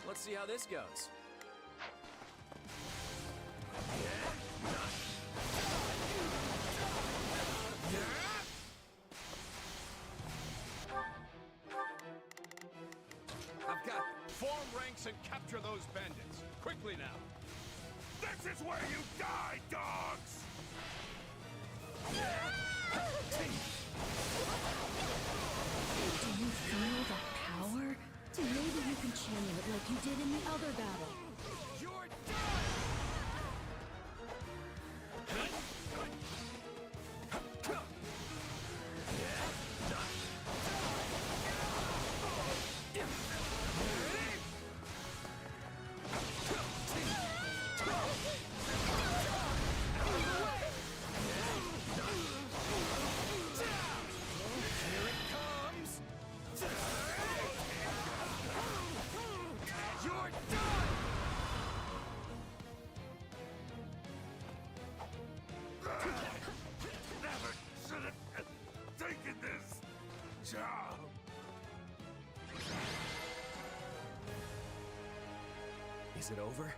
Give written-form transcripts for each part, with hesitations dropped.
let's see how this goes. I've got... Form ranks and capture those bandits. Quickly now. This is where you die, dogs! Do you feel the power? Maybe you can channel it like you did in the other battle. You're done! Never should have taken this job. Is it over?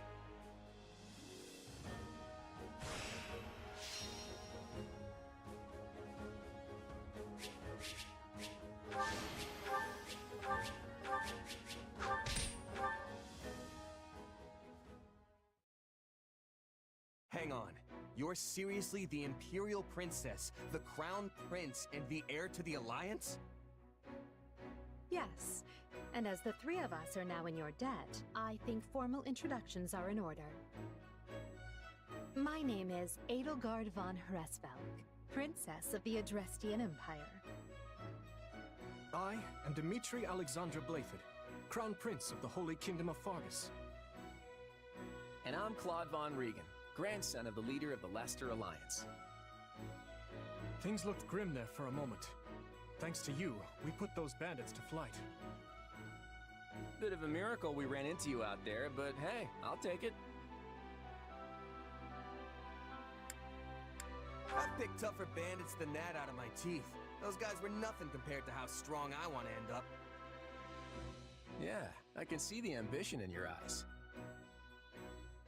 Hang on. You're seriously the Imperial Princess, the Crown Prince, and the heir to the Alliance? Yes, and as the three of us are now in your debt, I think formal introductions are in order. My name is Edelgard von Hresvelg, Princess of the Adrestian Empire. I am Dmitri Alexandra Blaiford, Crown Prince of the Holy Kingdom of Fargus. And I'm Claude von Regan, grandson of the leader of the Leicester Alliance. Things looked grim there for a moment. Thanks to you, we put those bandits to flight. Bit of a miracle we ran into you out there, but hey, I'll take it. I've picked tougher bandits than that out of my teeth. Those guys were nothing compared to how strong I want to end up. Yeah, I can see the ambition in your eyes.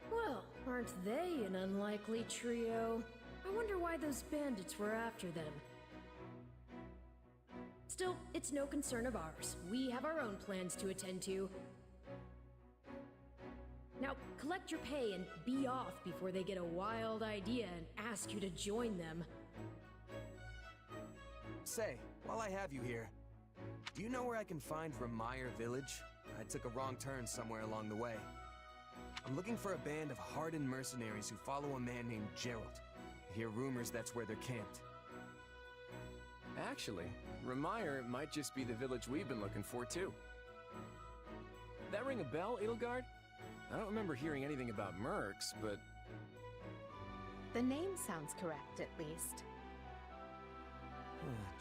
Well, aren't they an unlikely trio? I wonder why those bandits were after them. Still, it's no concern of ours. We have our own plans to attend to. Now, collect your pay and be off before they get a wild idea and ask you to join them. Say, while I have you here, do you know where I can find Ramire Village? I took a wrong turn somewhere along the way. I'm looking for a band of hardened mercenaries who follow a man named Gerald. I hear rumors that's where they're camped. Actually, Ramire might just be the village we've been looking for, too. That ring a bell, Edelgard? I don't remember hearing anything about mercs, but... The name sounds correct, at least.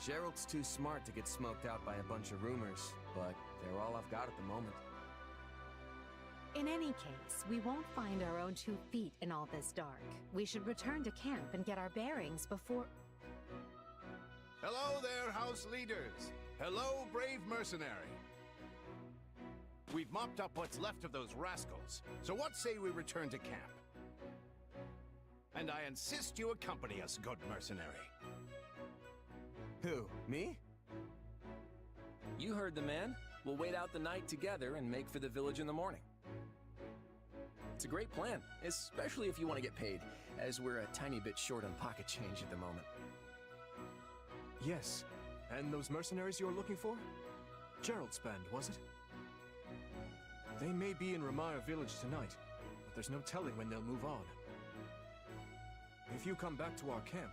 Gerald's too smart to get smoked out by a bunch of rumors, but they're all I've got at the moment. In any case, we won't find our own 2 feet in all this dark. We should return to camp and get our bearings before... Hello there, house leaders. Hello, brave mercenary. We've mopped up what's left of those rascals, so what say we return to camp? And I insist you accompany us, good mercenary. Who, me? You heard the man. We'll wait out the night together and make for the village in the morning. It's a great plan, especially if you want to get paid, as we're a tiny bit short on pocket change at the moment. Yes, and those mercenaries you're looking for? Gerald's band, was it? They may be in Ramire Village tonight, but there's no telling when they'll move on. If you come back to our camp,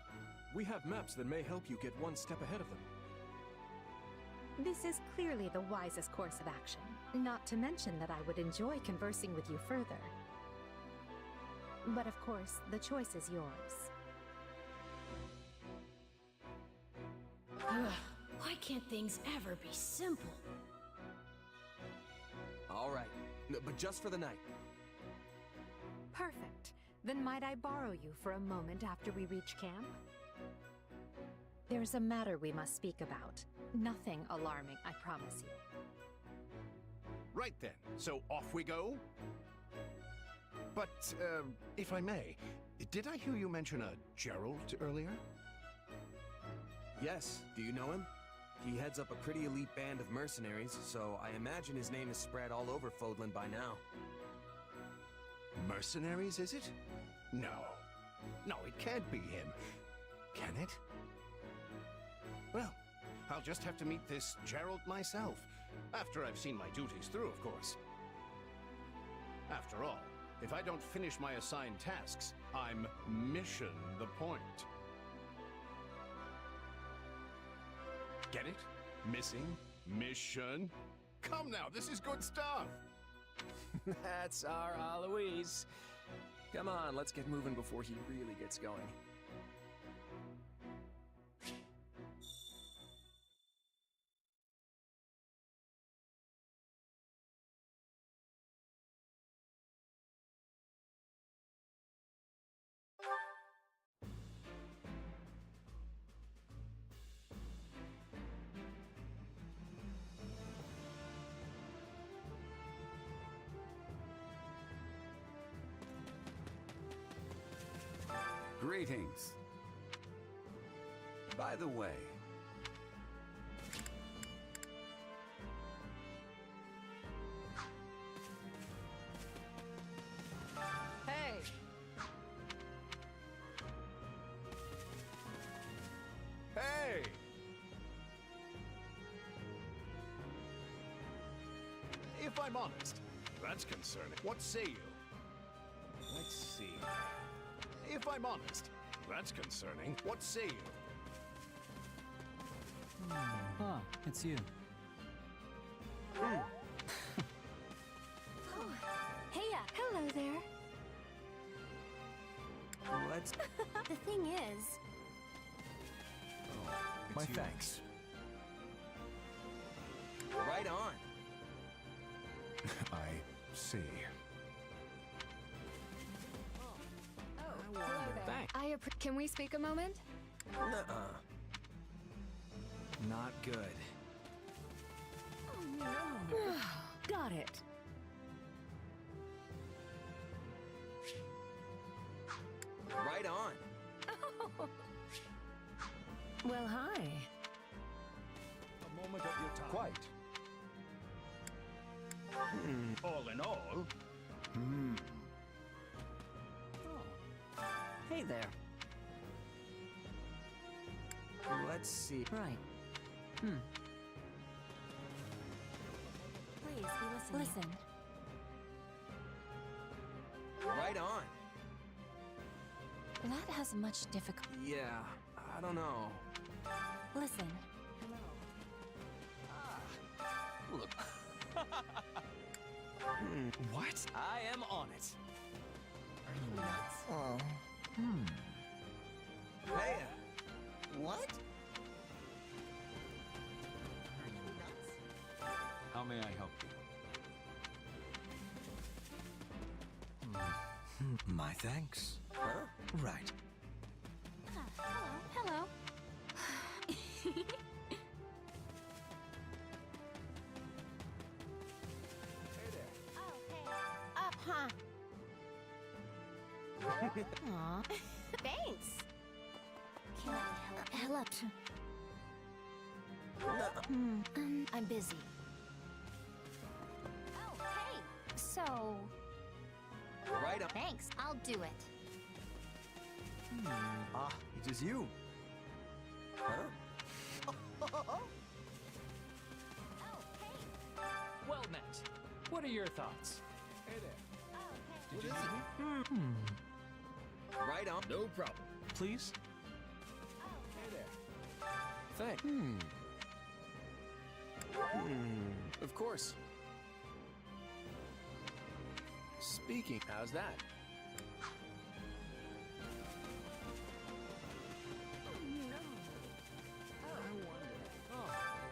we have maps that may help you get one step ahead of them. This is clearly the wisest course of action. Not to mention that I would enjoy conversing with you further. But of course, the choice is yours. Ugh, why can't things ever be simple? All right, but just for the night. Perfect. Then might I borrow you for a moment after we reach camp? There's a matter we must speak about. Nothing alarming, I promise you. Right then, so off we go? But, if I may, did I hear you mention a Gerald earlier? Yes, do you know him? He heads up a pretty elite band of mercenaries, so I imagine his name is spread all over Fodlan by now. Mercenaries, is it? No. No, it can't be him. Can it? Well, I'll just have to meet this Gerald myself. After I've seen my duties through, of course. After all, if I don't finish my assigned tasks, I'm mission the point. Get it? Missing? Mission? Come now, this is good stuff! That's our Aloise. Come on, let's get moving before he really gets going. Greetings. By the way, Hey! Hey! If I'm honest, that's concerning. What say you? Let's see. If I'm honest, that's concerning. What say you? Ah, it's you. Oh, heya! Hello there. Let's... The thing is... My you. thanks. Right on. I see. Can we speak a moment? Nuh-uh. Not good. Got it. Right on. Well, hi. a moment of your time. Quite. All in all, Hey there. Let's see. Right. Please, be listening. Listen. Right on. That has much difficulty. Yeah, I don't know. Listen. Look, What? I am on it. Oh. Hey, What? how may I help you? My thanks. huh? Right. Hello. Huh. Aw. Thanks. Can I help? I'm busy. Oh, hey. So. Right on. Thanks. I'll do it. Ah, it is you. Huh? Oh, hey. Well met. What are your thoughts? Hey there. Oh, hey. Did you need me? Right on. no problem. Please? Hey there. Thanks. Of course. Speaking, how's that?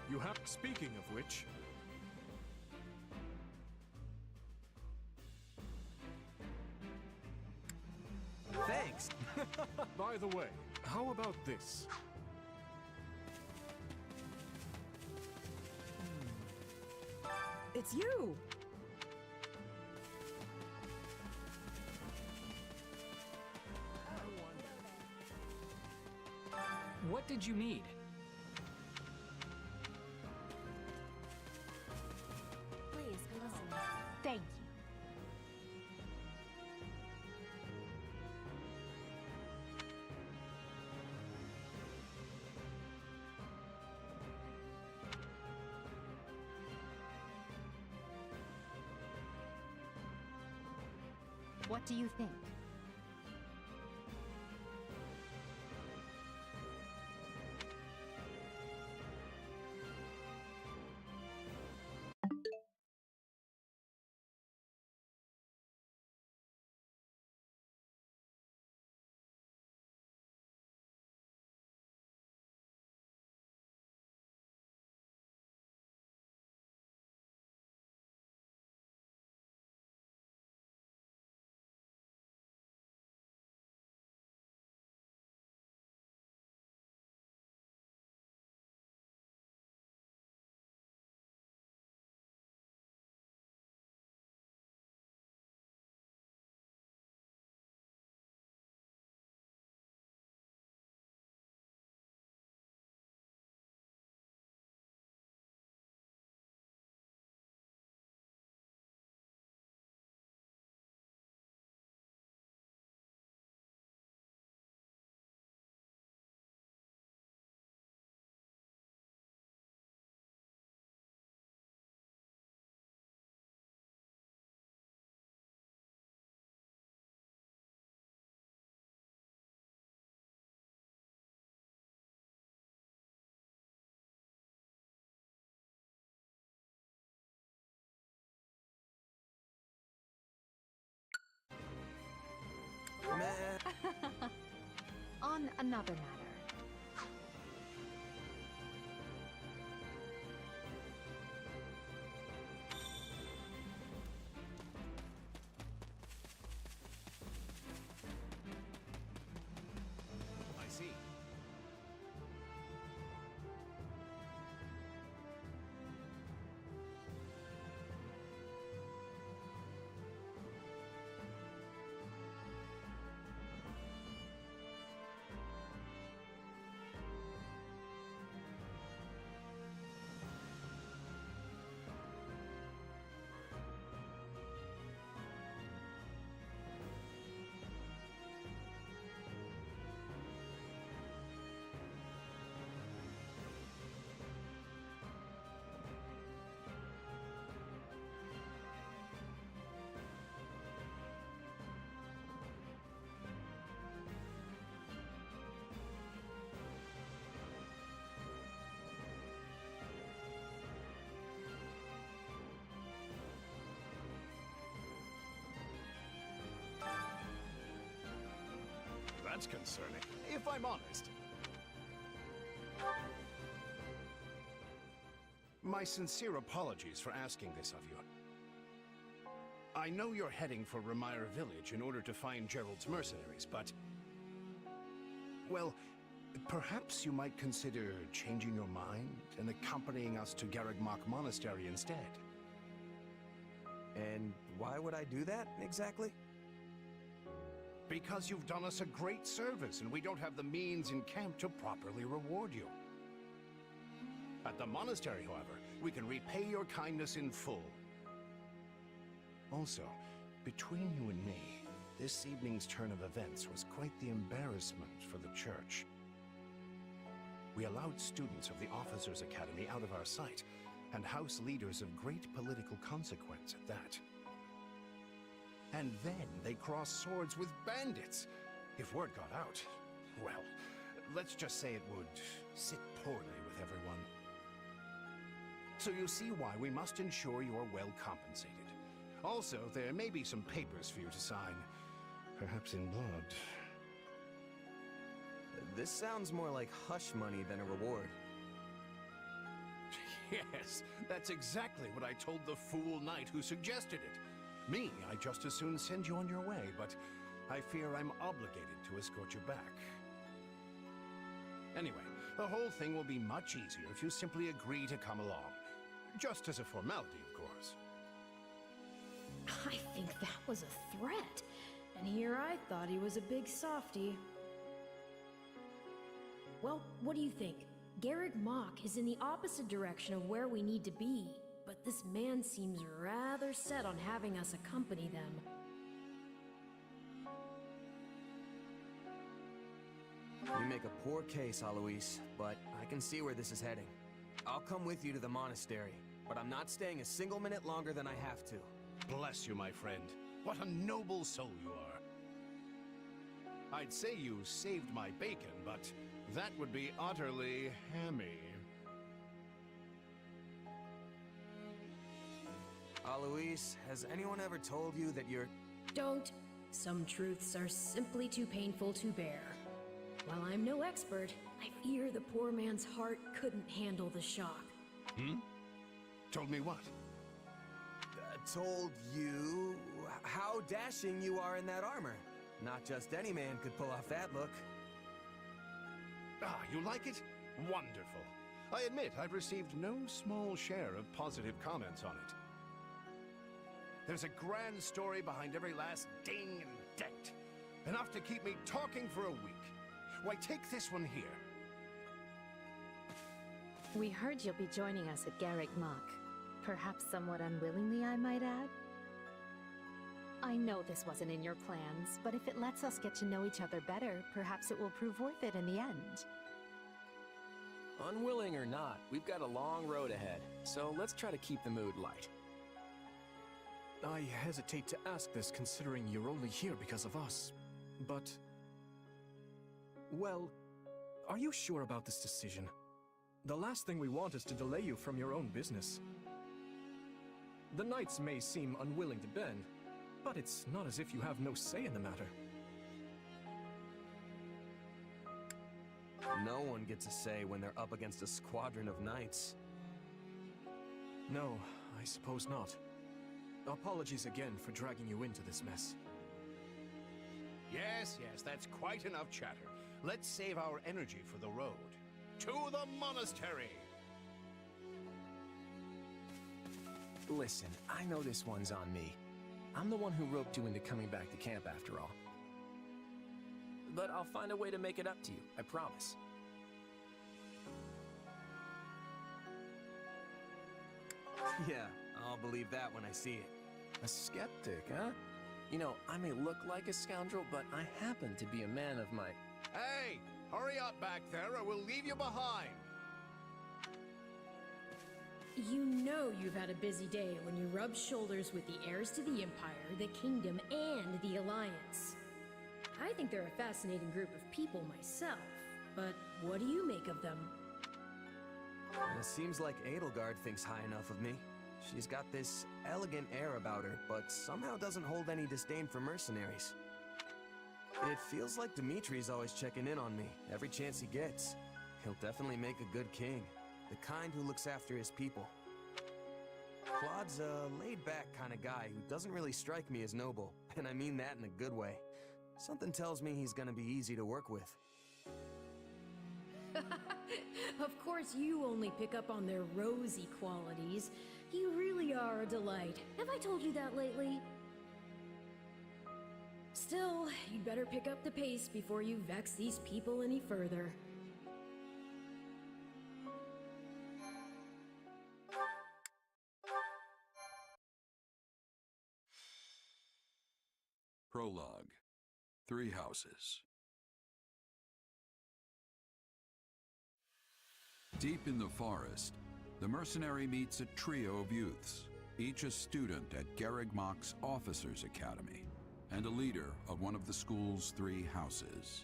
You have. Speaking of which, Thanks. by the way, how about this? It's you! What did you need? Please, be listening. Thank you. What do you think? Meh. On another matter. I see. That's concerning, if I'm honest. My sincere apologies for asking this of you. I know you're heading for Remire Village in order to find Gerald's mercenaries, but... well, perhaps you might consider changing your mind and accompanying us to Garrigmach Monastery instead. And why would I do that, exactly? Because you've done us a great service, and we don't have the means in camp to properly reward you. At the monastery, however, we can repay your kindness in full. Also, between you and me, this evening's turn of events was quite the embarrassment for the church. We allowed students of the Officers' Academy out of our sight, and house leaders of great political consequence at that. And then they crossed swords with bandits. If word got out, well, let's just say it would sit poorly with everyone. So you see why we must ensure you're well compensated. Also, there may be some papers for you to sign, perhaps in blood. This sounds more like hush money than a reward. Yes, that's exactly what I told the fool knight who suggested it. Me, I'd just as soon send you on your way, but I fear I'm obligated to escort you back. Anyway, the whole thing will be much easier if you simply agree to come along. Just as a formality, of course. I think that was a threat. And here I thought he was a big softy. Well, what do you think? Garrick Mach is in the opposite direction of where we need to be, but this man seems rather set on having us accompany them. You make a poor case, Alois, but I can see where this is heading. I'll come with you to the monastery, but I'm not staying a single minute longer than I have to. Bless you, my friend. What a noble soul you are. I'd say you saved my bacon, but that would be utterly hammy. Alois, has anyone ever told you that you're... Don't. Some truths are simply too painful to bear. While I'm no expert, I fear the poor man's heart couldn't handle the shock. Told me what? Told you how dashing you are in that armor. Not just any man could pull off that look. Ah, you like it? Wonderful. I admit I've received no small share of positive comments on it. There's a grand story behind every last ding and dent. Enough to keep me talking for a week. Why, take this one here. We heard you'll be joining us at Garrick Mach. Perhaps somewhat unwillingly, I might add. I know this wasn't in your plans, but if it lets us get to know each other better, perhaps it will prove worth it in the end. Unwilling or not, we've got a long road ahead, so let's try to keep the mood light. I hesitate to ask this considering you're only here because of us, but... Well, are you sure about this decision? The last thing we want is to delay you from your own business. The knights may seem unwilling to bend, but it's not as if you have no say in the matter. No one gets a say when they're up against a squadron of knights. No, I suppose not. Apologies again for dragging you into this mess. Yes, that's quite enough chatter. Let's save our energy for the road. To the monastery! Listen, I know this one's on me. I'm the one who roped you into coming back to camp after all. But I'll find a way to make it up to you, I promise. Yeah, I'll believe that when I see it. A skeptic, huh? You know, I may look like a scoundrel, but I happen to be a man of my... Hey! Hurry up back there or we'll leave you behind! You know you've had a busy day when you rub shoulders with the heirs to the Empire, the Kingdom, and the Alliance. I think they're a fascinating group of people myself, but what do you make of them? It seems like Edelgard thinks high enough of me. She's got this elegant air about her, but somehow doesn't hold any disdain for mercenaries. It feels like Dimitri's always checking in on me, every chance he gets. He'll definitely make a good king, the kind who looks after his people. Claude's a laid-back kind of guy who doesn't really strike me as noble, and I mean that in a good way. Something tells me he's gonna be easy to work with. Of course you only pick up on their rosy qualities. You really are a delight. Have I told you that lately? Still, you'd better pick up the pace before you vex these people any further. Prologue. 3 houses. Deep in the forest, the mercenary meets a trio of youths, each a student at Garrick Mach's Officers' Academy, and a leader of one of the school's 3 houses.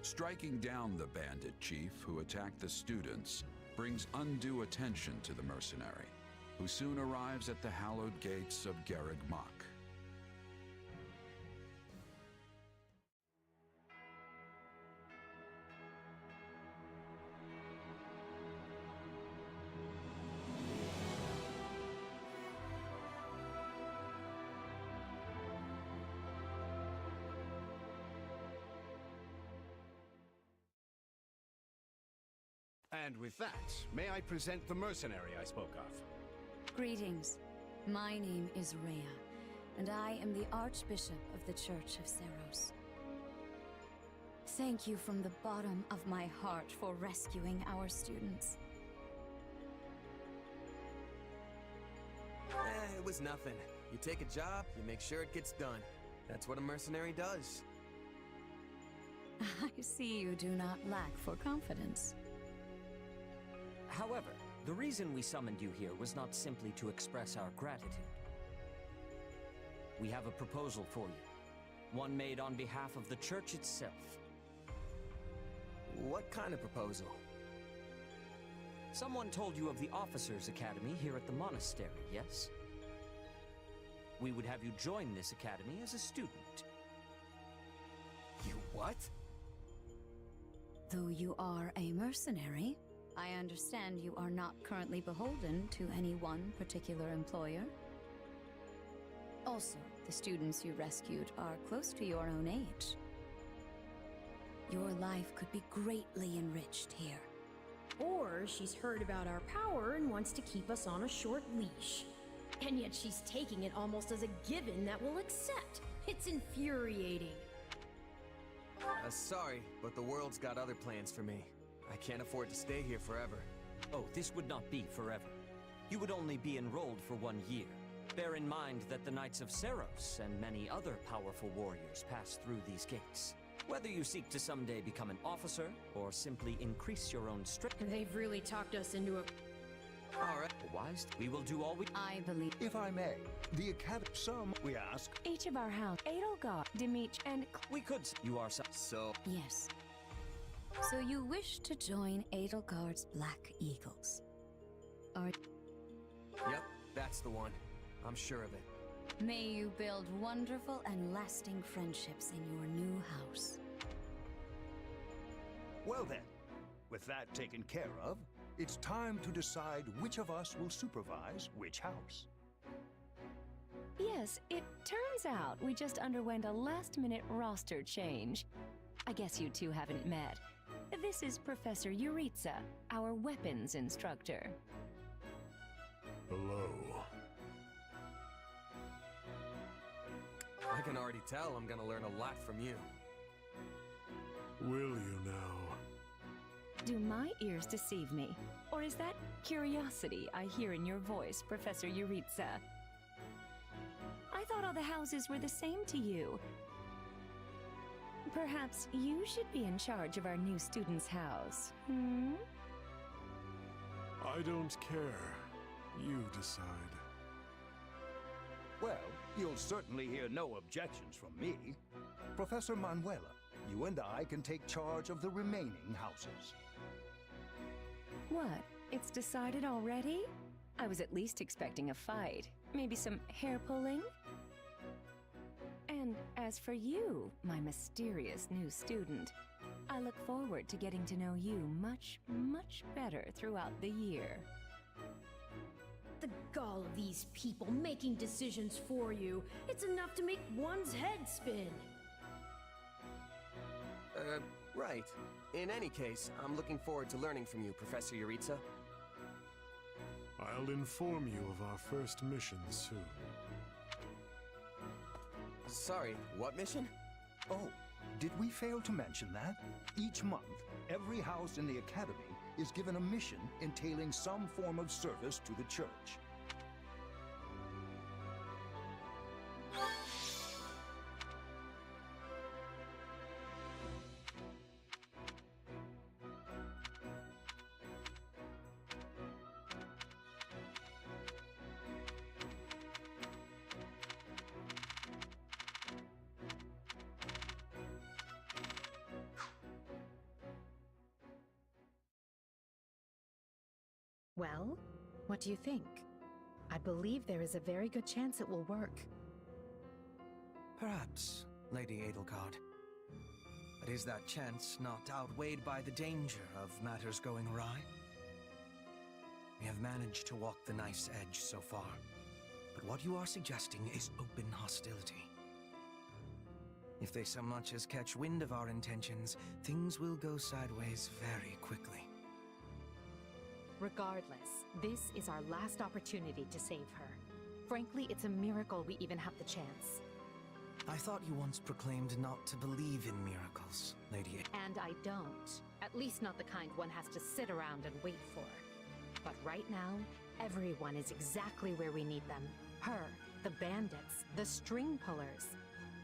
Striking down the bandit chief who attacked the students brings undue attention to the mercenary, who soon arrives at the hallowed gates of Garrick Mach. And with that, may I present the mercenary I spoke of? Greetings. My name is Rhea, and I am the Archbishop of the Church of Seros. thank you from the bottom of my heart for rescuing our students. It was nothing. You take a job, you make sure it gets done. That's what a mercenary does. I see you do not lack for confidence. However, the reason we summoned you here was not simply to express our gratitude. We have a proposal for you, one made on behalf of the church itself. What kind of proposal? Someone told you of the Officers' Academy here at the monastery, yes? We would have you join this academy as a student. You what? Though you are a mercenary, I understand you are not currently beholden to any one particular employer. Also, the students you rescued are close to your own age. Your life could be greatly enriched here. Or she's heard about our power and wants to keep us on a short leash. And yet she's taking it almost as a given that we'll accept. It's infuriating. Sorry, but the world's got other plans for me. I can't afford to stay here forever. Oh, this would not be forever. You would only be enrolled for 1 year. Bear in mind that the Knights of Seros and many other powerful warriors pass through these gates. Whether you seek to someday become an officer, or simply increase your own strength. They've really talked us into a... Alright. Wise, we will do all we... I believe... If I may, the Academy, some, we ask. Each of our house, Edelgard, Dimitri, and... We could... You are So... Yes. So you wish to join Edelgard's Black Eagles? Yep, that's the one. I'm sure of it. May you build wonderful and lasting friendships in your new house. Well then, with that taken care of, it's time to decide which of us will supervise which house. Yes, it turns out we just underwent a last-minute roster change. I guess you two haven't met. This is Professor Yuritsa, our weapons instructor. Hello. I can already tell I'm gonna learn a lot from you. Will you now? Do my ears deceive me? Or is that curiosity I hear in your voice, Professor Yuritsa? I thought all the houses were the same to you. Perhaps you should be in charge of our new student's house, hmm? I don't care. You decide. Well, you'll certainly hear no objections from me. Professor Manuela, you and I can take charge of the remaining houses. What? It's decided already? I was at least expecting a fight. Maybe some hair pulling? And as for you, my mysterious new student, I look forward to getting to know you much, much better throughout the year. The gall of these people making decisions for you. It's enough to make one's head spin. Right. In any case, I'm looking forward to learning from you, Professor Yuritsa. I'll inform you of our first mission soon. Sorry, what mission? Oh, did we fail to mention that? Each month, every house in the Academy is given a mission entailing some form of service to the church. Well, what do you think? I believe there is a very good chance it will work. Perhaps, Lady Edelgard. But is that chance not outweighed by the danger of matters going awry? We have managed to walk the knife's edge so far, but what you are suggesting is open hostility. If they so much as catch wind of our intentions, things will go sideways very quickly. Regardless, this is our last opportunity to save her. Frankly, it's a miracle we even have the chance. I thought you once proclaimed not to believe in miracles, Lady. And I don't. At least not the kind one has to sit around and wait for. But right now, everyone is exactly where we need them. Her, the bandits, the string pullers,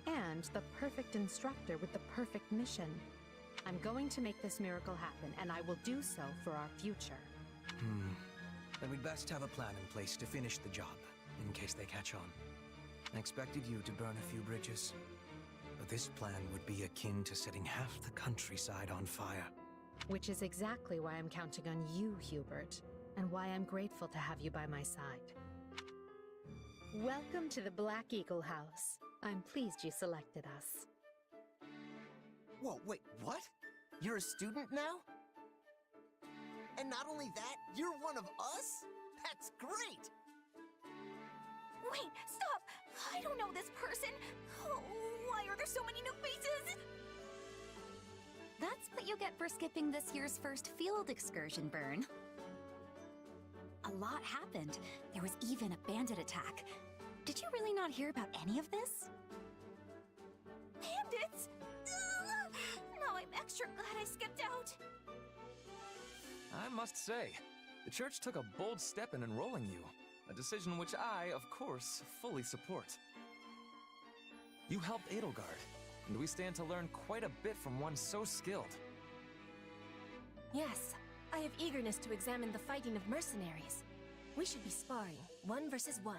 and the perfect instructor with the perfect mission. I'm going to make this miracle happen, and I will do so for our future. Then we'd best have a plan in place to finish the job, in case they catch on. I expected you to burn a few bridges, but this plan would be akin to setting half the countryside on fire. Which is exactly why I'm counting on you, Hubert, and why I'm grateful to have you by my side. Welcome to the Black Eagle House. I'm pleased you selected us. Whoa, wait, what? You're a student now? And not only that, you're one of us? That's great! Wait, stop! I don't know this person! Oh, why are there so many new faces? That's what you get for skipping this year's first field excursion, Byrne. A lot happened. There was even a bandit attack. Did you really not hear about any of this? Bandits? Ugh! Now I'm extra glad I skipped out. I must say, the church took a bold step in enrolling you. A decision which I, of course, fully support. You helped Edelgard, and we stand to learn quite a bit from one so skilled. Yes, I have eagerness to examine the fighting of mercenaries. We should be sparring, 1 versus 1.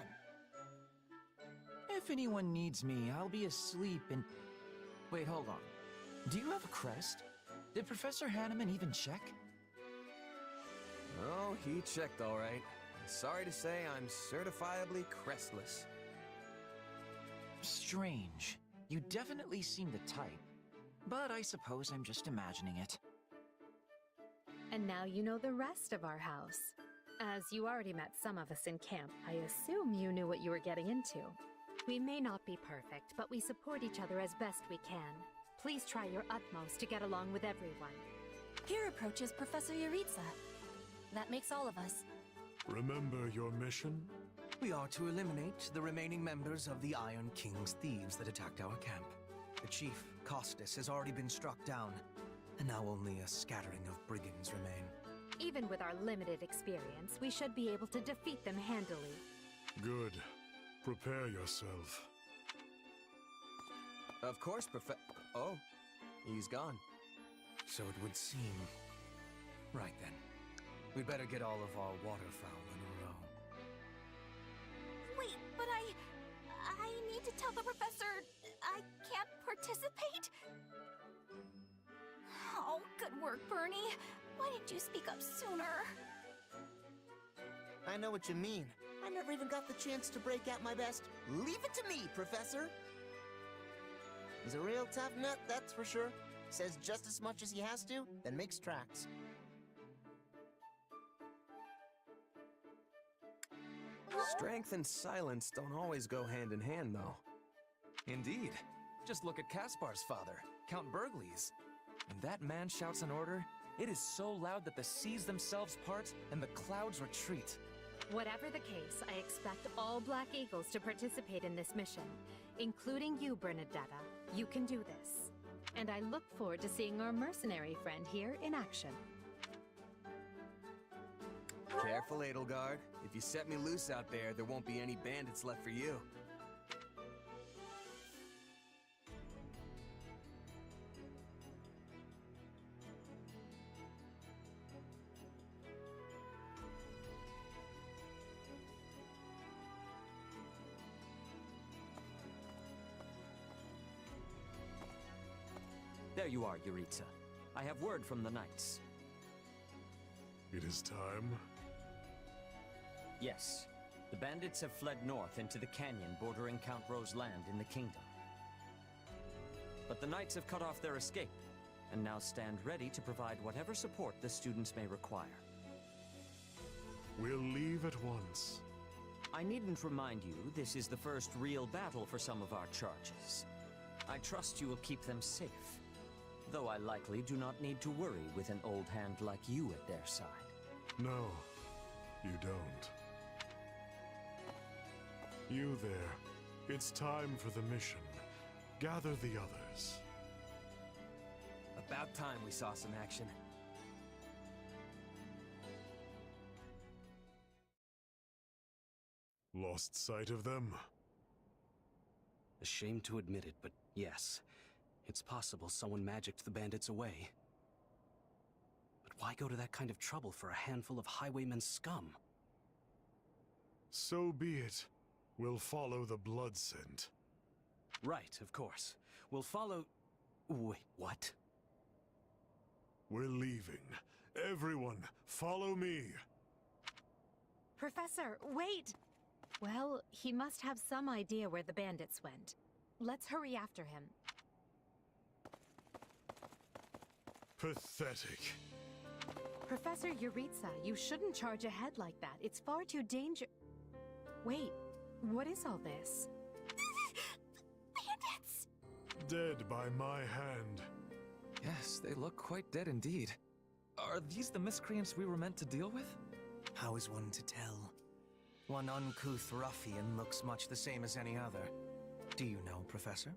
If anyone needs me, I'll be asleep and... Wait, hold on. Do you have a crest? Did Professor Hanneman even check? Oh, he checked all right. Sorry to say, I'm certifiably crestless. Strange. You definitely seem the type. But I suppose I'm just imagining it. And now you know the rest of our house. As you already met some of us in camp, I assume you knew what you were getting into. We may not be perfect, but we support each other as best we can. Please try your utmost to get along with everyone. Here approaches Professor Yuritsa. That makes all of us. Remember your mission? We are to eliminate the remaining members of the Iron King's thieves that attacked our camp. The chief, Costas, has already been struck down, and now only a scattering of brigands remain. Even with our limited experience, we should be able to defeat them handily. Good. Prepare yourself. Of course, Oh, he's gone. So it would seem. Right then. We'd better get all of our waterfowl in a row. Wait, but I need to tell the professor I can't participate? Oh, good work, Bernie. Why didn't you speak up sooner? I know what you mean. I never even got the chance to break out my best. Leave it to me, Professor! He's a real tough nut, that's for sure. Says just as much as he has to, then makes tracks. Strength and silence don't always go hand in hand, though. Indeed. Just look at Kaspar's father, Count Bergliez. When that man shouts an order, it is so loud that the seas themselves part and the clouds retreat. Whatever the case, I expect all Black Eagles to participate in this mission, including you, Bernadetta. You can do this. And I look forward to seeing our mercenary friend here in action. Careful, Edelgard. If you set me loose out there, there won't be any bandits left for you. There you are, Yuritsa. I have word from the knights. It is time. Yes. The bandits have fled north into the canyon bordering Count Ro's land in the kingdom. But the knights have cut off their escape, and now stand ready to provide whatever support the students may require. We'll leave at once. I needn't remind you, this is the first real battle for some of our charges. I trust you will keep them safe. Though I likely do not need to worry with an old hand like you at their side. No, you don't. You there. It's time for the mission. gather the others. About time we saw some action. Lost sight of them? Ashamed to admit it, but yes. It's possible someone magicked the bandits away. But why go to that kind of trouble for a handful of highwaymen scum? So be it. We'll follow the blood scent. Right, of course. We'll follow... Wait, what? We're leaving. Everyone, follow me. Professor, wait! Well, he must have some idea where the bandits went. Let's hurry after him. Pathetic. Professor Yuritsa, you shouldn't charge ahead like that. It's far too Wait, what is all this? Bandits! Dead by my hand. Yes, they look quite dead indeed. Are these the miscreants we were meant to deal with? How is one to tell? One uncouth ruffian looks much the same as any other. Do you know, Professor?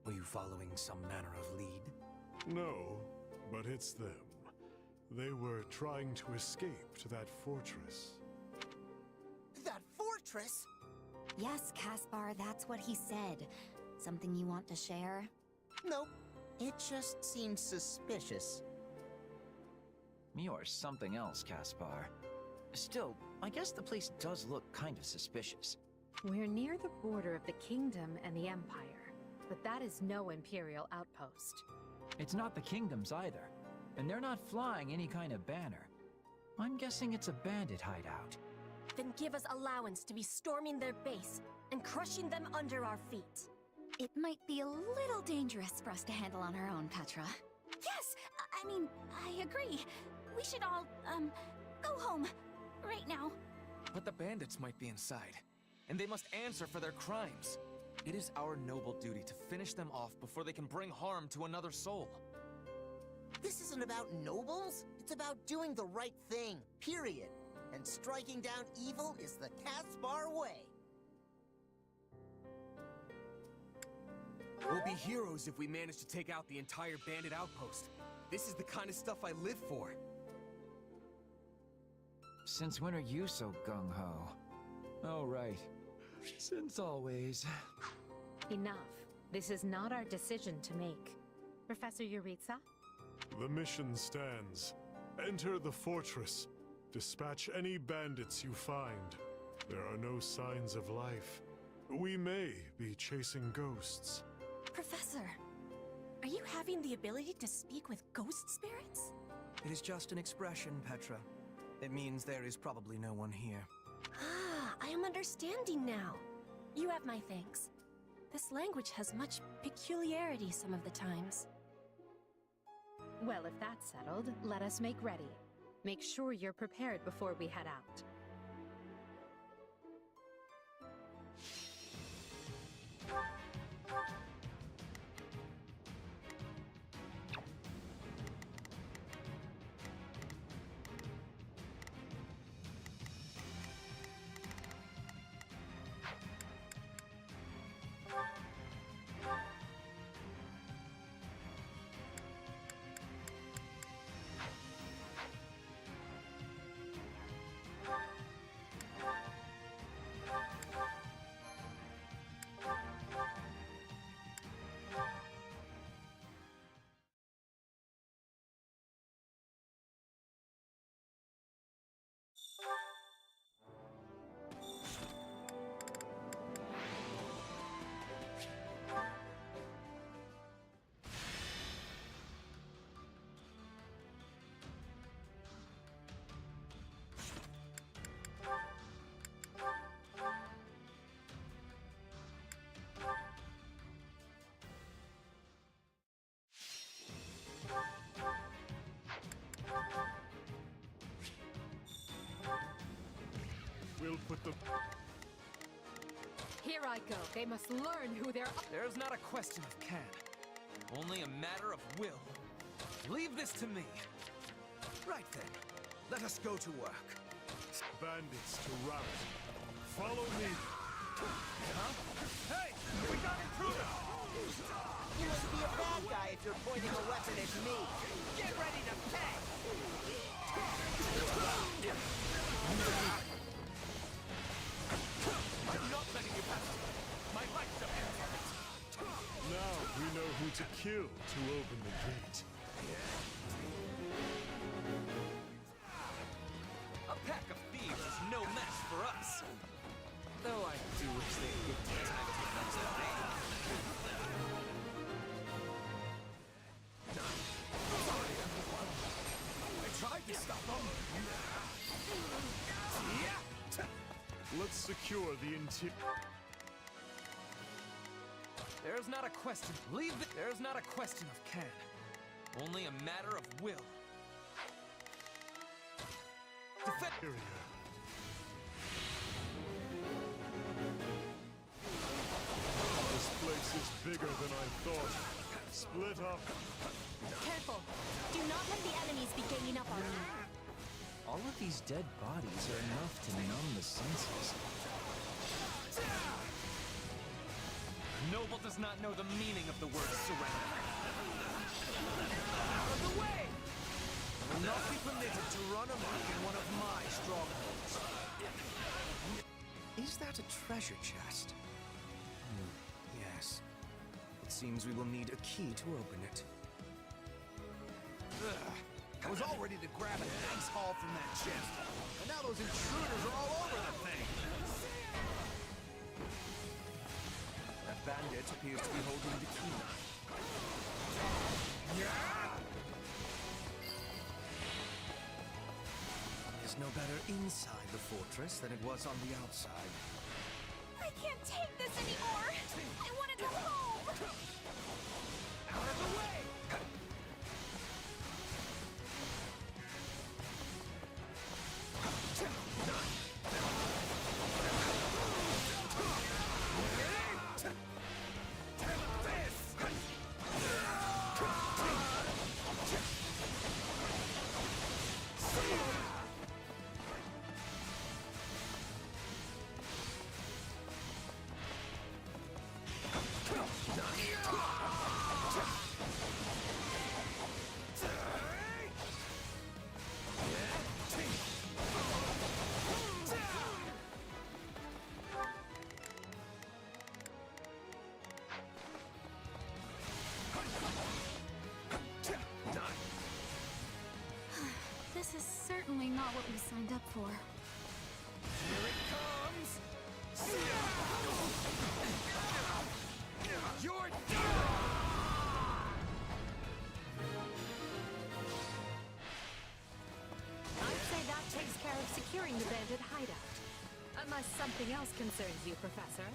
Were you following some manner of lead? No, but it's them. They were trying to escape to that fortress. That fortress? Yes, Caspar, that's what he said. Something you want to share? Nope. It just seems suspicious. You're something else, Caspar. Still, I guess the place does look kind of suspicious. We're near the border of the kingdom and the empire, but that is no Imperial outpost. It's not the kingdoms either, and they're not flying any kind of banner. I'm guessing it's a bandit hideout. Then give us allowance to be storming their base and crushing them under our feet. It might be a little dangerous for us to handle on our own, Petra. Yes! I mean, I agree. We should all, go home. Right now. But the bandits might be inside, and they must answer for their crimes. It is our noble duty to finish them off before they can bring harm to another soul. This isn't about nobles. It's about doing the right thing, period. And striking down evil is the Caspar way. We'll be heroes if we manage to take out the entire bandit outpost. This is the kind of stuff I live for. Since when are you so gung-ho? Oh, right. Since always. Enough. This is not our decision to make. Professor Yuritsa? The mission stands. Enter the fortress. Dispatch any bandits you find. There are no signs of life. We may be chasing ghosts. Professor, are you having the ability to speak with ghost spirits? It is just an expression, Petra. It means there is probably no one here. Ah, I am understanding now. You have my thanks. This language has much peculiarity some of the times. Well, if that's settled, let us make ready. Make sure you're prepared before we head out. We'll put the... Here I go. They must learn who they're... There's not a question of can, only a matter of will. Leave this to me. Right then, let us go to work. Bandits to rout. Follow me. Huh? Hey! We got intruders! if you're pointing a weapon at me. Get ready to pay! I'm not letting you pass. My life depends on it. Now we know who to kill to open the gate. A pack of thieves is no match for us. Though I do wish they'd get the time to announce that they... I tried to stop them. Let's secure the interior. There's not a question. There's not a question of can. Only a matter of will. Defend. This place is bigger than I thought. Split up. Careful. Do not let the enemies be ganging up on you. All of these dead bodies are enough to numb the senses. Noble does not know the meaning of the word surrender. Out of the way! I will not be permitted to run amok in one of my strongholds. Is that a treasure chest? Yes. It seems we will need a key to open it. I was all ready to grab a nice haul from that chest. And now those intruders are all over the thing. That bandit appears to be holding the key. It's no better inside the fortress than it was on the outside. I can't take this anymore. I want to go home. Out of the way! This is certainly not what we signed up for. Here it comes! You're done! I'd say that takes care of securing the bandit hideout. Unless something else concerns you, Professor.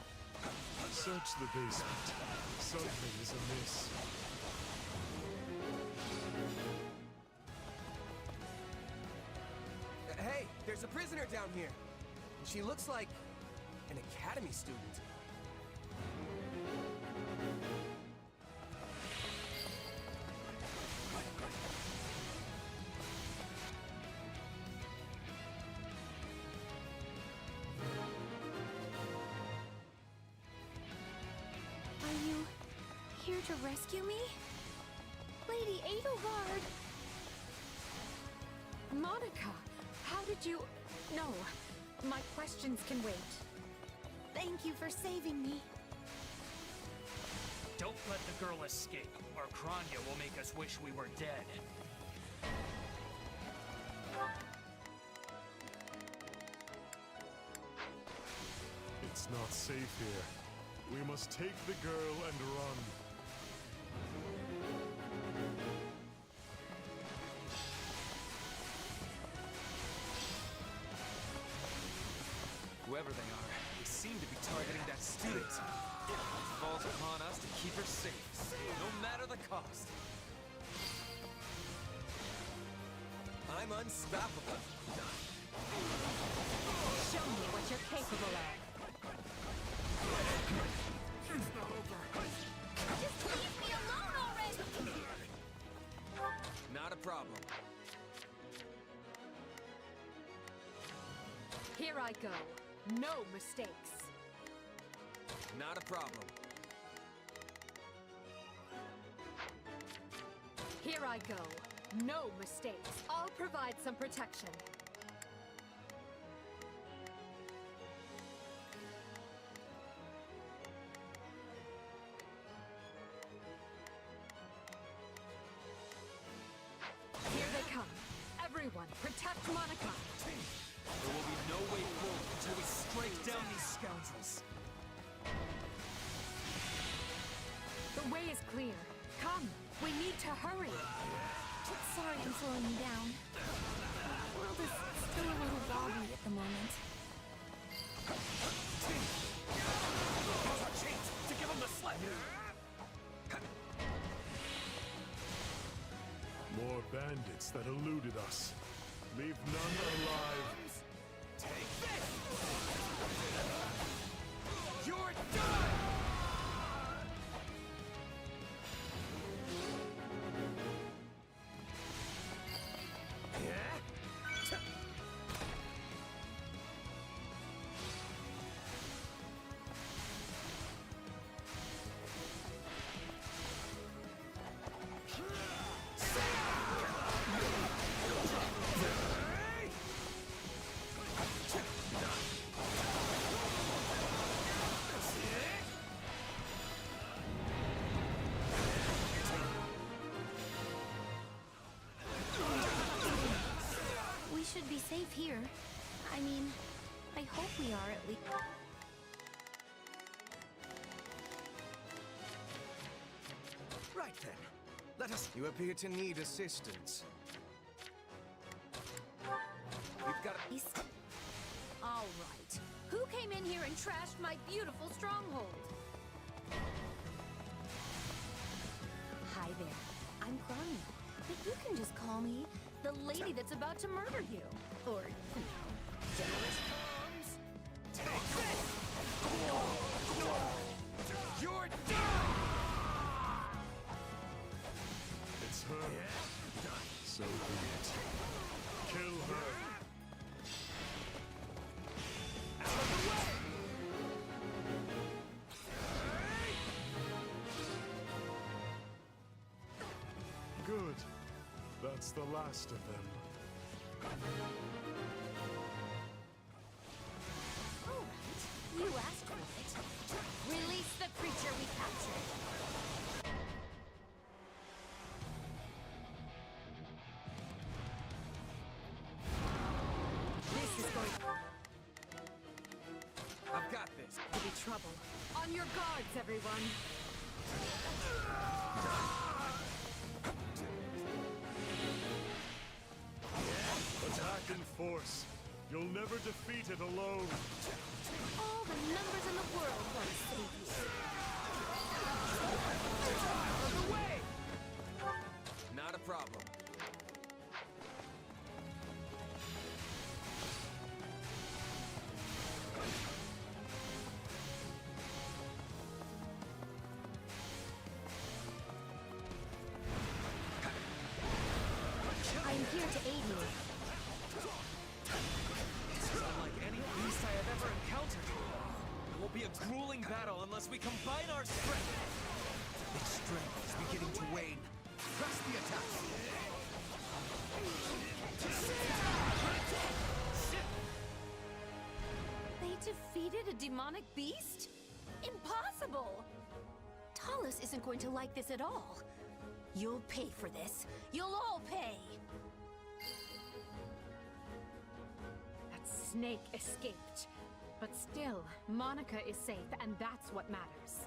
Search the basement. Something is amiss. Hey, there's a prisoner down here. She looks like an academy student. Are you here to rescue me? Lady Edelgard! Monica, how did you... No, my questions can wait. Thank you for saving me. Don't let the girl escape, or Kranya will make us wish we were dead. It's not safe here. We must take the girl and run. Whoever they are, they seem to be targeting that student. It falls upon us to keep her safe, no matter the cost. I'm unstoppable. Show me what you're capable of. Just leave me alone already! Not a problem. Here I go. No mistakes. Not a problem. Here I go. No mistakes. I'll provide some protection. Here they come. Everyone, protect Monica. There will be no way forward until we strike down these scoundrels. The way is clear. Come, we need to hurry. Sorry I'm slowing you down. The world is still a little wobbly at the moment. Now's our chance to give them the slip. More bandits that eluded us. Leave none alive. Take this! You're done! We should be safe here. I mean, I hope we are at least. Right then. Let us... You appear to need assistance. We've got a... All right. Who came in here and trashed my beautiful stronghold? Hi there. I'm Grania. But you can just call me the lady that's about to murder you. Or, you know, Generous. Take this! You're done! It's her. So be it. Kill her. Out of the way! Good. That's the last of them. All right. You asked for it. Release the creature we captured. This is going I've got this. to be trouble. On your guards, everyone. Attack in force. You'll never defeat it alone. All the numbers in the world want to save you. Out of the way! Not a problem. I'm here to aid you. This is unlike any beast I have ever encountered. It will be a grueling battle unless we combine our strength. Its strength is beginning to wane. Press the attack. They defeated a demonic beast? Impossible! Talus isn't going to like this at all. You'll pay for this. You'll all pay. That snake escaped. But still, Monica is safe, and that's what matters.